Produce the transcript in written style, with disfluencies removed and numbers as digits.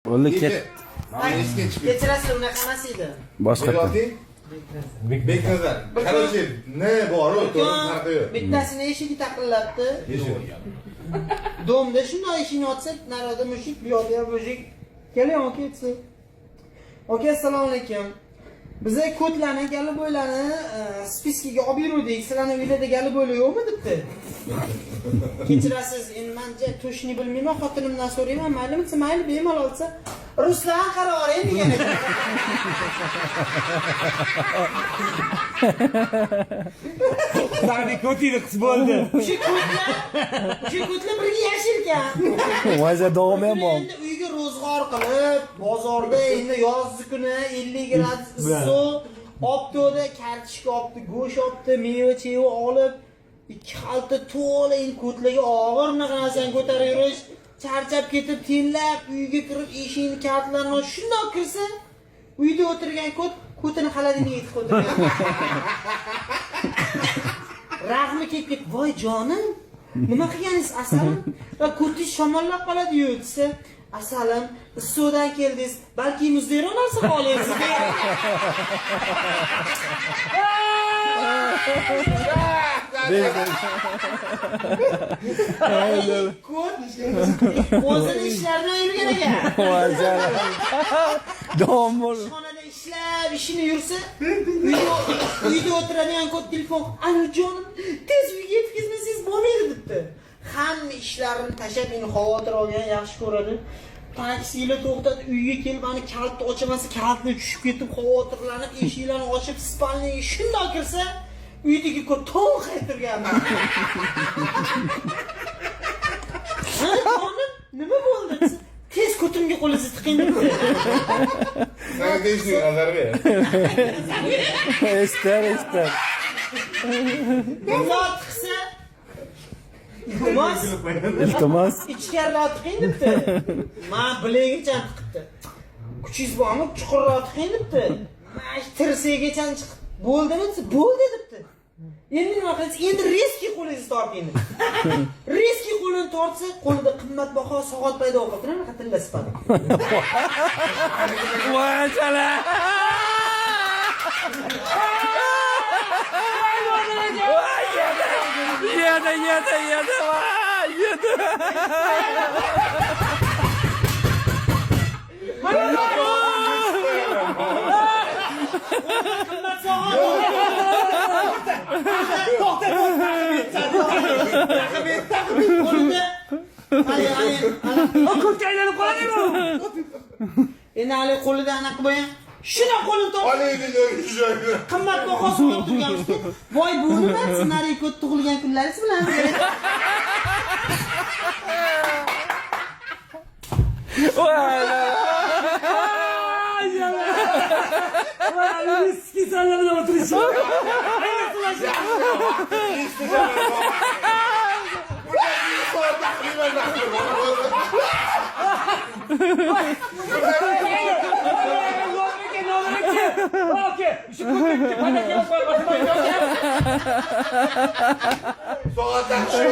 Bo'ldi ket. Kechirasiz, unaqa emas edi. Boshqa. Beknazar. Короче, ne bor, farqi yo'q. Bittasini eshigi taqillatdi. Domda shunday eshikni ochsa, narada mushuk, bu yoqda ham mushuk. Keling, aka ketsin. Aka, assalomu alaykum. Biza kotlarni, gali bo'ylarni spiskaga olib yurdik. Sizlarning uylarda gali bo'yi yo'qmi debdi. Kechirasiz, endi menja to'shni bilmayman, xotinimdan so'rayman, maylimi, mayli, bemalol olsa. Ruslan qaroring degan ekan. Sani ko'tingni qis bo'ldi. O'sha kotlar birga yashirkan. Vaza davom ham bor. Endi uyga ro'zg'or qilib, bozorda endi yozgi kuni 50 gradus issiq, optoda kartoshka olibdi, go'sht olibdi, meva-cheva olib, ikki xalta to'la kotlarga og'ir narsani ko'tarib yurish, charchab ketib, tillab uyga kirib, eshikni kartlarini shundoq kirsa, uyda o'tirgan kotini xaladiga yetib qo'ygan. Rahmi kelib ketdi. Voy jonim, nima qilganingiz asalim? Va ko'tingiz shamollab qoladi-yu desa, asalim, issiqdan keldingiz, balki muzdayroq narsa qolyapsiz. O'zini ishlarini yurgan ekan. Davom bor. Xonada ishlab, ishini yursa, uyda o'tiradigan kod telefon, "Alo jonim, tez uyga yetkazmasangiz bo'lmaydi" debdi. Hamma ishlarini tashlab, meni xavotir olgan, yaxshi ko'radi. Taksiga to'xtatib, uyga kelib, meni kaltni ochamasa, kaltni tushib ketib, xavotirlanib, eshiklarni ochib, spalniyaga shundoq kirsa, uydagi kod to'ng qaytirganman. Jonim, nima bo'ldi? Tez ko'timga qo'lingizni tiqing dedi. Sen deyishni nazar ber. Estar. Bundoq qilsa, Iltimos. ichkariroq tiqing debdi. Men bilegicha tiqibdi. Kuchingiz bormi? Chuqurroq tiqing debdi. Men tirsagicha chiqib, bo'ldimi desa, bo'ldi debdi. Endi nima qilasiz? Endi reski qo'lingizni torting dedi. Reski qo'lini tortsa, qo'lida qimmatbaho soat paydo bo'lib turadi, qatilla sipadi. Voy chala. Yedi. Qimmat soat. Qo'lida Ko'kka aylanib qoladimi? endi hali qo'lida anaqa bo'lgan. Shuna qo'lini tortib, Olaydi joyga. qimmatbaho soat turganmiz. Voy bu nima? Ssenariy kod tug'ilgan kunlaringiz bilan. Voy, riski sanlarida o'tirish. Okey, şu ko'kka qanday kelib qo'yapsiz? Soat yaxshi.